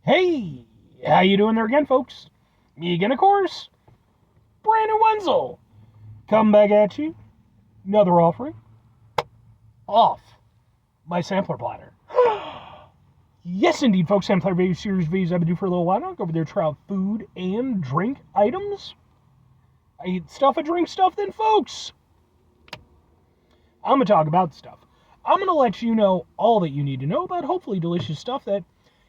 Hey, how you doing there again, folks? Me again, of course, Brandon Wenzel. Come back at you. Another offering off my sampler platter. Yes, indeed, folks. Sampler video series videos I've been doing for a little while now. Go over there, try out food and drink items. I eat stuff, I drink stuff, then, folks, I'm going to talk about stuff. I'm going to let you know all that you need to know about hopefully delicious stuff that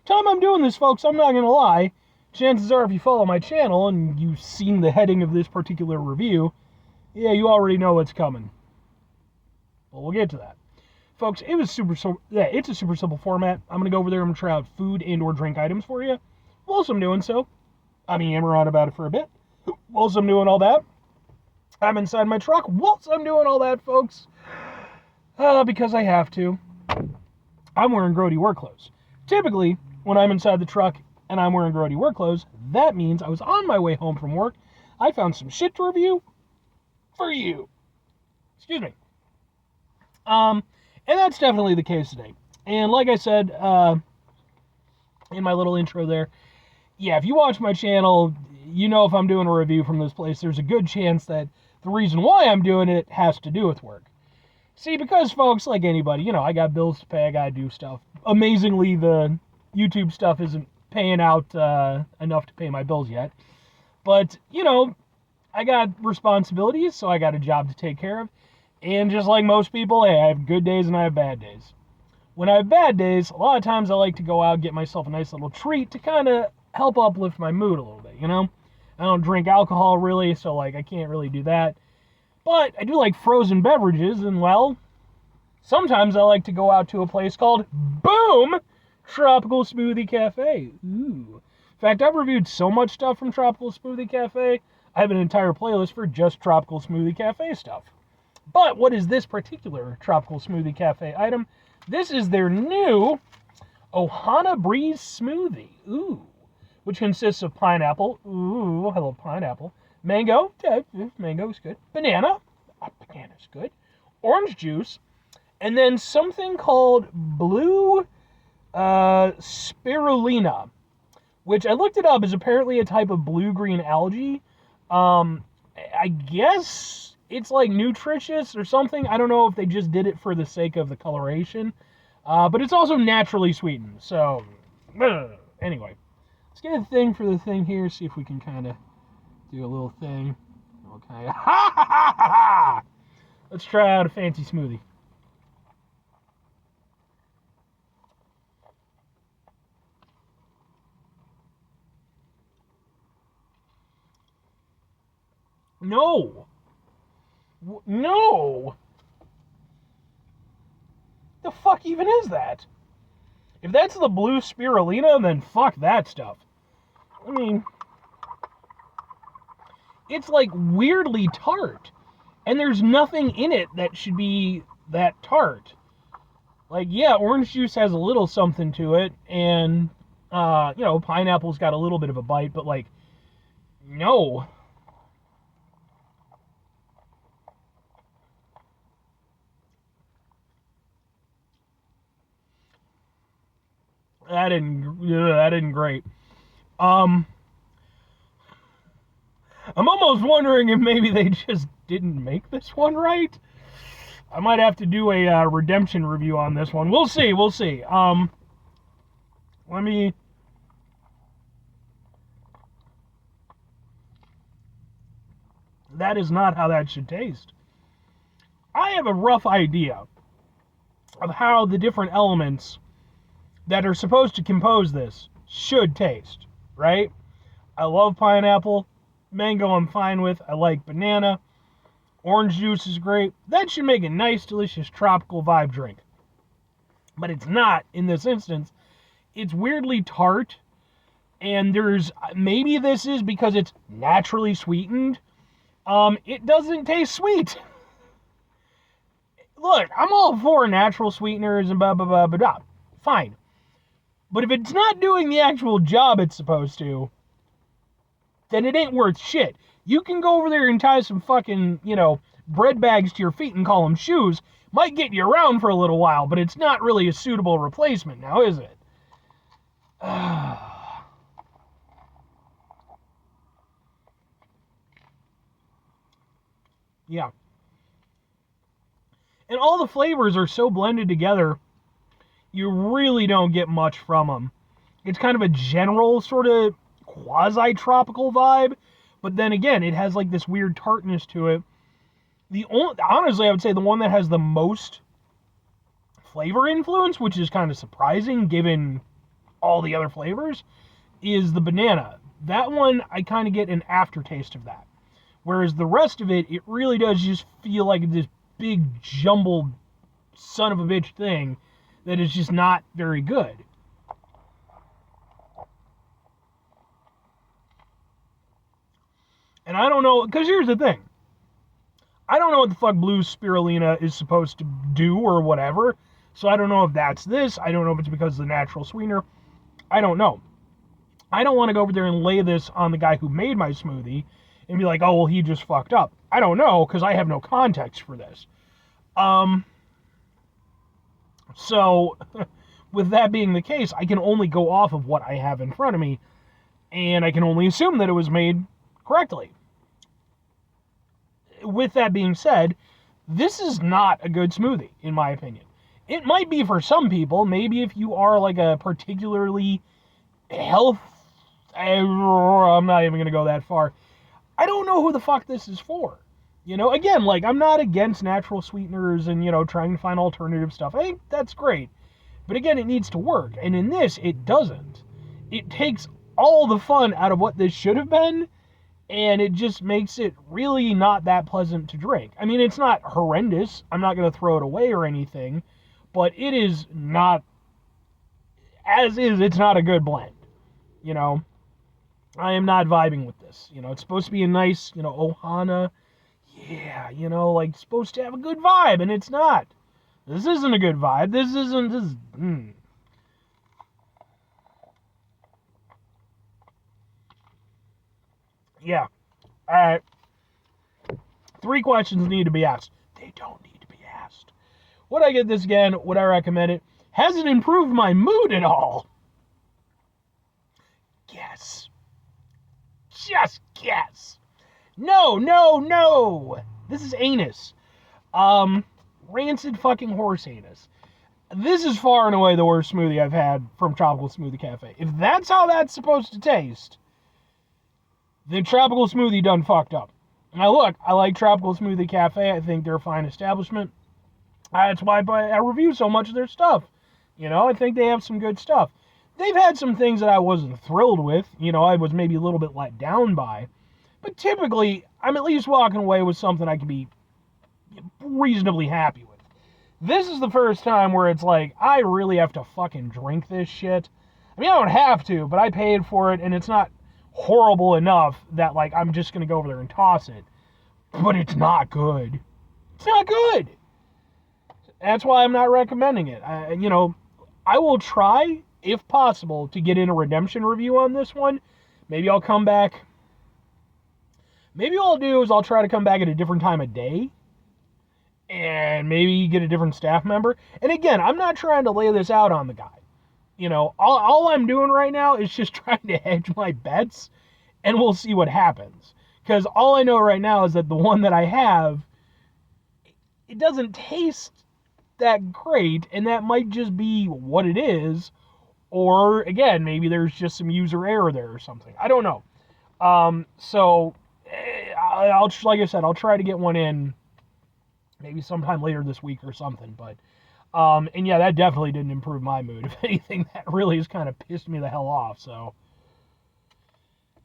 time I'm doing this, folks, I'm not going to lie. Chances are, if you follow my channel and you've seen the heading of this particular review, yeah, you already know what's coming. But we'll get to that. Folks, it's a super simple format. I'm going to go over there and I'm going to try out food and or drink items for you. Whilst I'm doing so, I'm yammering on about it for a bit. Whilst I'm doing all that, I'm inside my truck. Whilst I'm doing all that, folks, because I have to, I'm wearing grody work clothes. Typically, when I'm inside the truck and I'm wearing grody work clothes, that means I was on my way home from work. I found some shit to review for you. Excuse me. And that's definitely the case today. And like I said in my little intro there, yeah, if you watch my channel, you know if I'm doing a review from this place, there's a good chance that the reason why I'm doing it has to do with work. See, because, folks, like anybody, I got bills to pay, I gotta do stuff. Amazingly, the YouTube stuff isn't paying out enough to pay my bills yet. But, I got responsibilities, so I got a job to take care of. And just like most people, hey, I have good days and I have bad days. When I have bad days, a lot of times I like to go out and get myself a nice little treat to kind of help uplift my mood a little bit, I don't drink alcohol really, so, I can't really do that. But I do like frozen beverages, and, well, sometimes I like to go out to a place called Boom Tropical Smoothie Cafe. Ooh. In fact, I've reviewed so much stuff from Tropical Smoothie Cafe, I have an entire playlist for just Tropical Smoothie Cafe stuff. But what is this particular Tropical Smoothie Cafe item? This is their new Ohana Breeze Smoothie. Ooh. Which consists of pineapple. Ooh, I love pineapple. Mango. Mango's good. Banana. Banana's good. Orange juice. And then something called blue spirulina, which I looked it up is apparently a type of blue-green algae. I guess it's like nutritious or something. I don't know if they just did it for the sake of the coloration. But it's also naturally sweetened. So, anyway. Let's get a thing for the thing here. See if we can kind of do a little thing. Okay. Let's try out a fancy smoothie. No. No. The fuck even is that? If that's the blue spirulina, then fuck that stuff. I mean, it's like weirdly tart. And there's nothing in it that should be that tart. Like, yeah, orange juice has a little something to it, and, pineapple's got a little bit of a bite, but, no. That isn't great. I'm almost wondering if maybe they just didn't make this one right. I might have to do a redemption review on this one. We'll see. Let me... That is not how that should taste. I have a rough idea of how the different elements that are supposed to compose this should taste, right? I love pineapple. Mango I'm fine with. I like banana. Orange juice is great. That should make a nice, delicious tropical vibe drink. But it's not in this instance. It's weirdly tart. And maybe this is because it's naturally sweetened. It doesn't taste sweet. Look, I'm all for natural sweeteners and blah, blah, blah, blah, blah. Fine. But if it's not doing the actual job it's supposed to, then it ain't worth shit. You can go over there and tie some fucking, bread bags to your feet and call them shoes. Might get you around for a little while, but it's not really a suitable replacement now, is it? Yeah. And all the flavors are so blended together, you really don't get much from them. It's kind of a general sort of quasi-tropical vibe, but then again, it has like this weird tartness to it. Honestly, I would say the one that has the most flavor influence, which is kind of surprising given all the other flavors, is the banana. That one, I kind of get an aftertaste of that. Whereas the rest of it, it really does just feel like this big jumbled son of a bitch thing that is just not very good. And I don't know, because here's the thing. I don't know what the fuck blue spirulina is supposed to do or whatever. So I don't know if that's this. I don't know if it's because of the natural sweetener. I don't know. I don't want to go over there and lay this on the guy who made my smoothie and be like, oh, well, he just fucked up. I don't know, because I have no context for this. So, with that being the case, I can only go off of what I have in front of me, and I can only assume that it was made correctly. With that being said, this is not a good smoothie, in my opinion. It might be for some people. Maybe if you are like a particularly I'm not even going to go that far. I don't know who the fuck this is for. You know, again, like, I'm not against natural sweeteners and, you know, trying to find alternative stuff. I think that's great. But again, it needs to work. And in this, it doesn't. It takes all the fun out of what this should have been, and it just makes it really not that pleasant to drink. I mean, it's not horrendous. I'm not going to throw it away or anything. But it is not, as is, it's not a good blend. You know, I am not vibing with this. You know, it's supposed to be a nice, you know, Ohana. Yeah, you know, like, supposed to have a good vibe, and it's not. This isn't a good vibe. This isn't. Yeah. Alright. 3 questions need to be asked. They don't need to be asked. Would I get this again? Would I recommend it? Has it improved my mood at all? Guess. Just guess. No, no, no. This is anus. Rancid fucking horse anus. This is far and away the worst smoothie I've had from Tropical Smoothie Cafe. If that's how that's supposed to taste, then Tropical Smoothie done fucked up. Now look, I like Tropical Smoothie Cafe. I think they're a fine establishment. That's why I review so much of their stuff. You know, I think they have some good stuff. They've had some things that I wasn't thrilled with. You know, I was maybe a little bit let down by. But typically, I'm at least walking away with something I can be reasonably happy with. This is the first time where it's like, I really have to fucking drink this shit. I mean, I don't have to, but I paid for it, and it's not horrible enough that, like, I'm just going to go over there and toss it. But it's not good. It's not good. That's why I'm not recommending it. You know, I will try, if possible, to get in a redemption review on this one. Maybe I'll come back. Maybe what I'll do is I'll try to come back at a different time of day. And maybe get a different staff member. And again, I'm not trying to lay this out on the guy. You know, all I'm doing right now is just trying to hedge my bets. And we'll see what happens. Because all I know right now is that the one that I have, it doesn't taste that great. And that might just be what it is. Or, again, maybe there's just some user error there or something. I don't know. So, like I said, I'll try to get one in maybe sometime later this week or something. But, and yeah, that definitely didn't improve my mood. If anything, that really has kind of pissed me the hell off. So,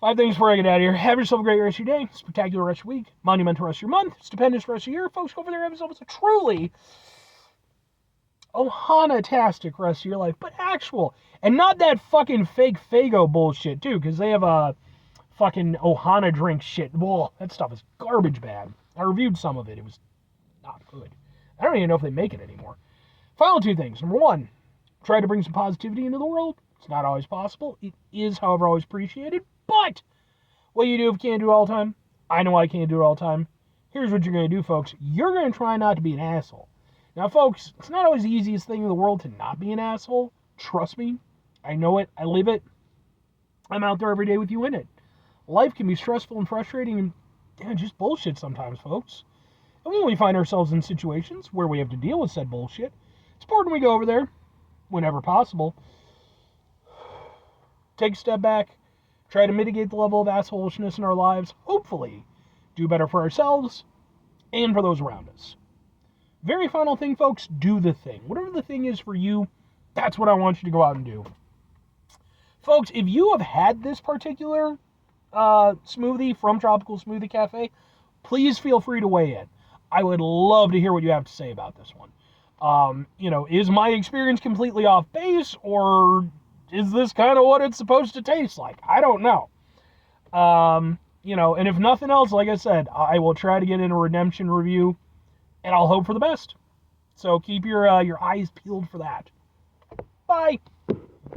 5 things before I get out of here. Have yourself a great rest of your day, spectacular rest of your week, monumental rest of your month, stupendous rest of your year. Folks, go over there and have yourself a truly Ohana-tastic rest of your life, but actual, and not that fucking fake Fago bullshit, too, because they have a fucking Ohana drink shit. Whoa, that stuff is garbage bad. I reviewed some of it. It was not good. I don't even know if they make it anymore. Final 2 things. Number 1, try to bring some positivity into the world. It's not always possible. It is, however, always appreciated. But what you do if you can't do it all the time, I know I can't do it all the time. Here's what you're going to do, folks. You're going to try not to be an asshole. Now, folks, it's not always the easiest thing in the world to not be an asshole. Trust me. I know it. I live it. I'm out there every day with you in it. Life can be stressful and frustrating and just bullshit sometimes, folks. And when we find ourselves in situations where we have to deal with said bullshit, it's important we go over there, whenever possible, take a step back, try to mitigate the level of assholishness in our lives, hopefully do better for ourselves and for those around us. Very final thing, folks, do the thing. Whatever the thing is for you, that's what I want you to go out and do. Folks, if you have had this particular smoothie from Tropical Smoothie Cafe, please feel free to weigh in. I would love to hear what you have to say about this one. Is my experience completely off base, or is this kind of what it's supposed to taste like? I don't know. And if nothing else, like I said, I will try to get in a redemption review, and I'll hope for the best. So keep your eyes peeled for that. Bye.